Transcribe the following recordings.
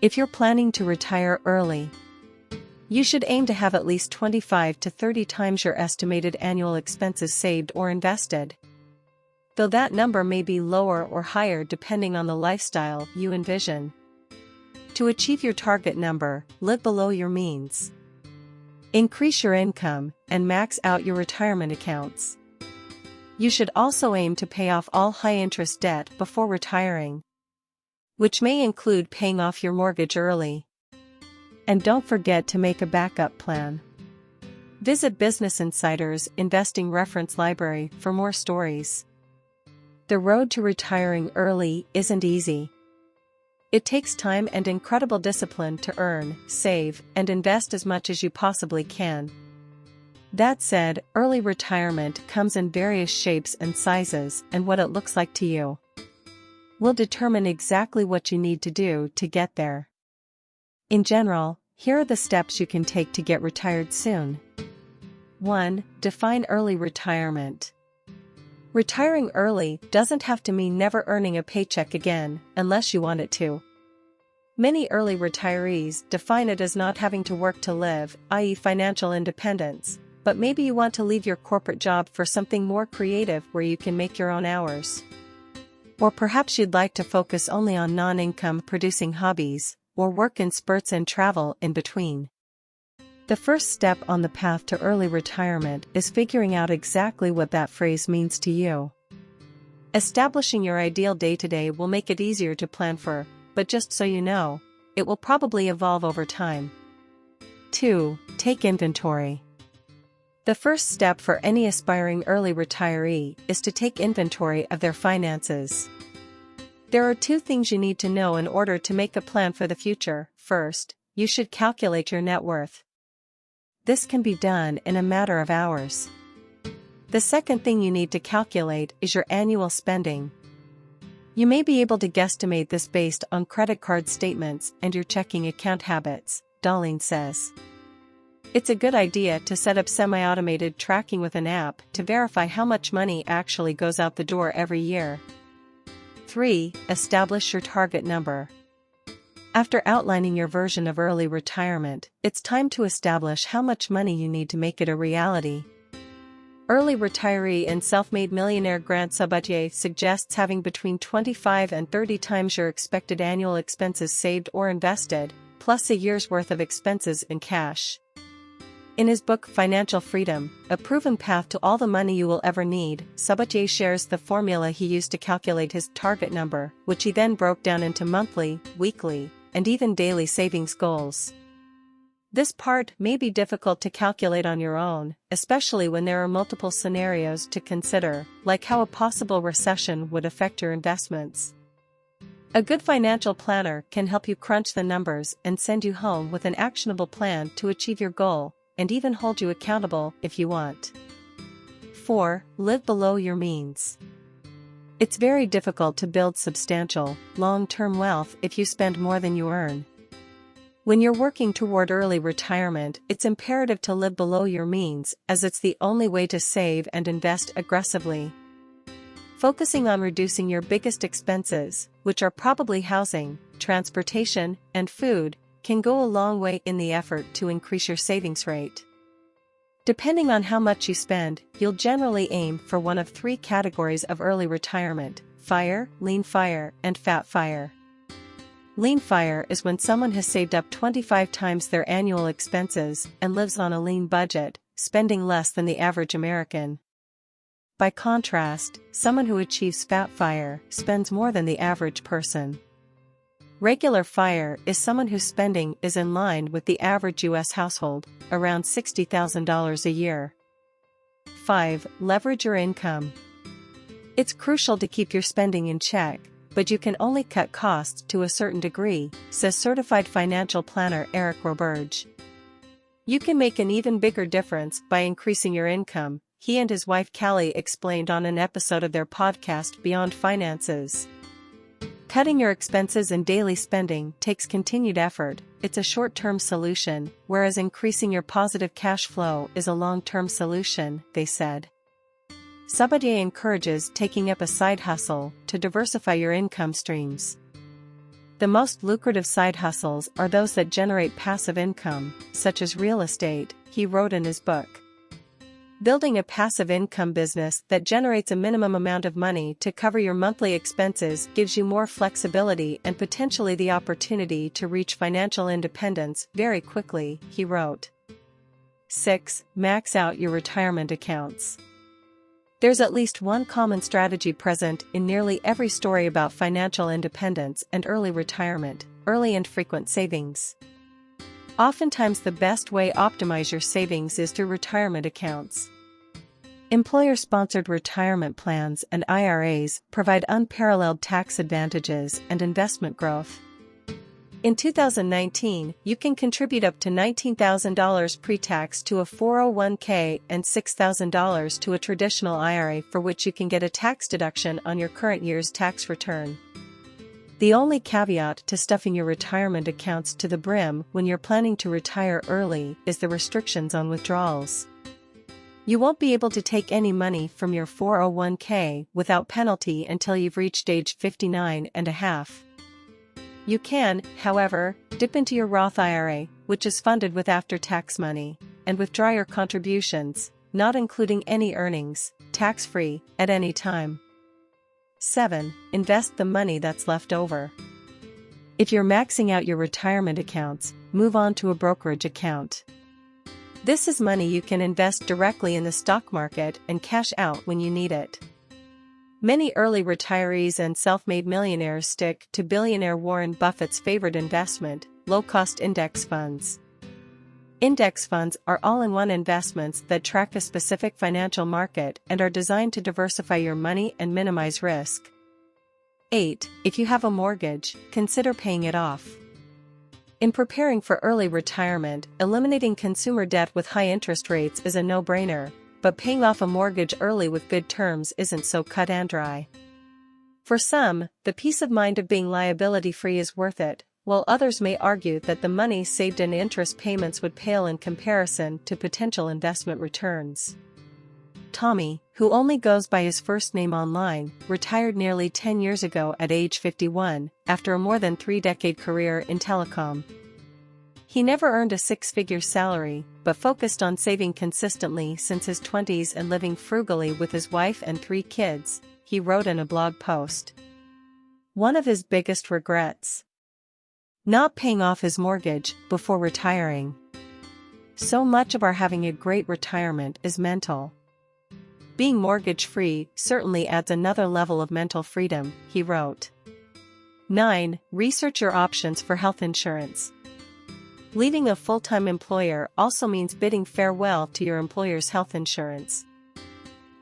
If you're planning to retire early, you should aim to have at least 25 to 30 times your estimated annual expenses saved or invested, though that number may be lower or higher depending on the lifestyle you envision. To achieve your target number, live below your means. Increase your income and max out your retirement accounts. You should also aim to pay off all high-interest debt before retiring, which may include paying off your mortgage early. And don't forget to make a backup plan. Visit Business Insider's Investing Reference Library for more stories. The road to retiring early isn't easy. It takes time and incredible discipline to earn, save, and invest as much as you possibly can. That said, early retirement comes in various shapes and sizes, and what it looks like to you will determine exactly what you need to do to get there. In general, here are the steps you can take to get retired soon. 1. Define early retirement. Retiring early doesn't have to mean never earning a paycheck again, unless you want it to. Many early retirees define it as not having to work to live, i.e. financial independence, but maybe you want to leave your corporate job for something more creative where you can make your own hours. Or perhaps you'd like to focus only on non-income producing hobbies, or work in spurts and travel in between. The first step on the path to early retirement is figuring out exactly what that phrase means to you. Establishing your ideal day-to-day will make it easier to plan for, but just so you know, it will probably evolve over time. 2. Take inventory. The first step for any aspiring early retiree is to take inventory of their finances. There are two things you need to know in order to make a plan for the future. First, you should calculate your net worth. This can be done in a matter of hours. The second thing you need to calculate is your annual spending. You may be able to guesstimate this based on credit card statements and your checking account habits, Darlene says. It's a good idea to set up semi-automated tracking with an app to verify how much money actually goes out the door every year. 3. Establish your target number. After outlining your version of early retirement, it's time to establish how much money you need to make it a reality. Early retiree and self-made millionaire Grant Sabatier suggests having between 25 and 30 times your expected annual expenses saved or invested, plus a year's worth of expenses in cash. In his book Financial Freedom, A Proven Path to All the Money You Will Ever Need, Sabatier shares the formula he used to calculate his target number, which he then broke down into monthly, weekly, and even daily savings goals. This part may be difficult to calculate on your own, especially when there are multiple scenarios to consider, like how a possible recession would affect your investments. A good financial planner can help you crunch the numbers and send you home with an actionable plan to achieve your goal, and even hold you accountable if you want. 4. Live below your means. It's very difficult to build substantial, long-term wealth if you spend more than you earn. When you're working toward early retirement, it's imperative to live below your means, as it's the only way to save and invest aggressively. Focusing on reducing your biggest expenses, which are probably housing, transportation, and food, can go a long way in the effort to increase your savings rate. Depending on how much you spend, you'll generally aim for one of three categories of early retirement: FIRE, lean FIRE, and fat FIRE. Lean FIRE is when someone has saved up 25 times their annual expenses and lives on a lean budget, spending less than the average American. By contrast, someone who achieves fat FIRE spends more than the average person. Regular FIRE is someone whose spending is in line with the average U.S. household, around $60,000 a year. 5. Leverage your income. It's crucial to keep your spending in check, but you can only cut costs to a certain degree, says certified financial planner Eric Roberge. You can make an even bigger difference by increasing your income, he and his wife Callie explained on an episode of their podcast Beyond Finances. Cutting your expenses and daily spending takes continued effort. It's a short-term solution, whereas increasing your positive cash flow is a long-term solution, they said. Sabatier encourages taking up a side hustle to diversify your income streams. The most lucrative side hustles are those that generate passive income, such as real estate, he wrote in his book. Building a passive income business that generates a minimum amount of money to cover your monthly expenses gives you more flexibility and potentially the opportunity to reach financial independence very quickly, he wrote. 6. Max out your retirement accounts. There's at least one common strategy present in nearly every story about financial independence and early retirement: early and frequent savings. Oftentimes the best way to optimize your savings is through retirement accounts. Employer-sponsored retirement plans and IRAs provide unparalleled tax advantages and investment growth. In 2019, you can contribute up to $19,000 pre-tax to a 401k and $6,000 to a traditional IRA, for which you can get a tax deduction on your current year's tax return. The only caveat to stuffing your retirement accounts to the brim when you're planning to retire early is the restrictions on withdrawals. You won't be able to take any money from your 401k without penalty until you've reached age 59 and a half. You can, however, dip into your Roth IRA, which is funded with after-tax money, and withdraw your contributions, not including any earnings, tax-free, at any time. 7. Invest the money that's left over. If you're maxing out your retirement accounts, move on to a brokerage account. This is money you can invest directly in the stock market and cash out when you need it. Many early retirees and self-made millionaires stick to billionaire Warren Buffett's favorite investment, low-cost index funds. Index funds are all-in-one investments that track a specific financial market and are designed to diversify your money and minimize risk. 8. If you have a mortgage, consider paying it off. In preparing for early retirement, eliminating consumer debt with high interest rates is a no-brainer. But paying off a mortgage early with good terms isn't so cut and dry. For some, the peace of mind of being liability-free is worth it, while others may argue that the money saved in interest payments would pale in comparison to potential investment returns. Tommy, who only goes by his first name online, retired nearly 10 years ago at age 51, after a more than 3-decade career in telecom. He never earned a 6-figure salary, but focused on saving consistently since his 20s and living frugally with his wife and 3 kids, he wrote in a blog post. One of his biggest regrets: not paying off his mortgage before retiring. So much of our having a great retirement is mental. Being mortgage-free certainly adds another level of mental freedom, he wrote. 9. Research your options for health insurance. Leaving a full-time employer also means bidding farewell to your employer's health insurance.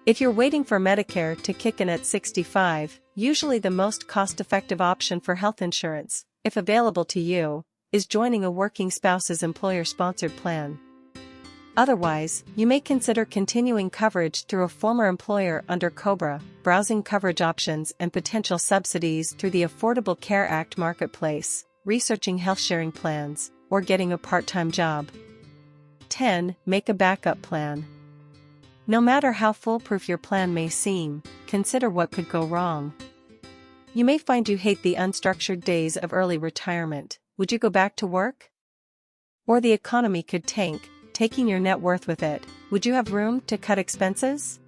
If you're waiting for Medicare to kick in at 65, usually the most cost-effective option for health insurance, if available to you, is joining a working spouse's employer-sponsored plan. Otherwise, you may consider continuing coverage through a former employer under COBRA, browsing coverage options and potential subsidies through the Affordable Care Act marketplace, researching health-sharing plans, or getting a part-time job. 10. Make a backup plan. No matter how foolproof your plan may seem, consider what could go wrong. You may find you hate the unstructured days of early retirement. Would you go back to work? Or the economy could tank, taking your net worth with it. Would you have room to cut expenses?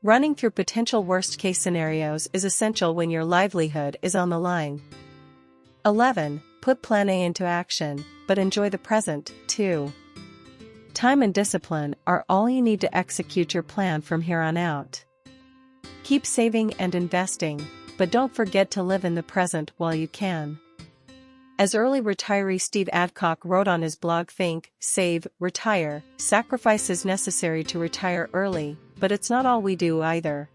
Running through potential worst-case scenarios is essential when your livelihood is on the line. 11. Put Plan A into action, but enjoy the present, too. Time and discipline are all you need to execute your plan from here on out. Keep saving and investing, but don't forget to live in the present while you can. As early retiree Steve Adcock wrote on his blog, think, save, retire, sacrifice is necessary to retire early, but it's not all we do either.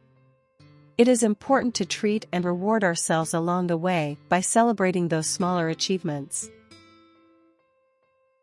It is important to treat and reward ourselves along the way by celebrating those smaller achievements.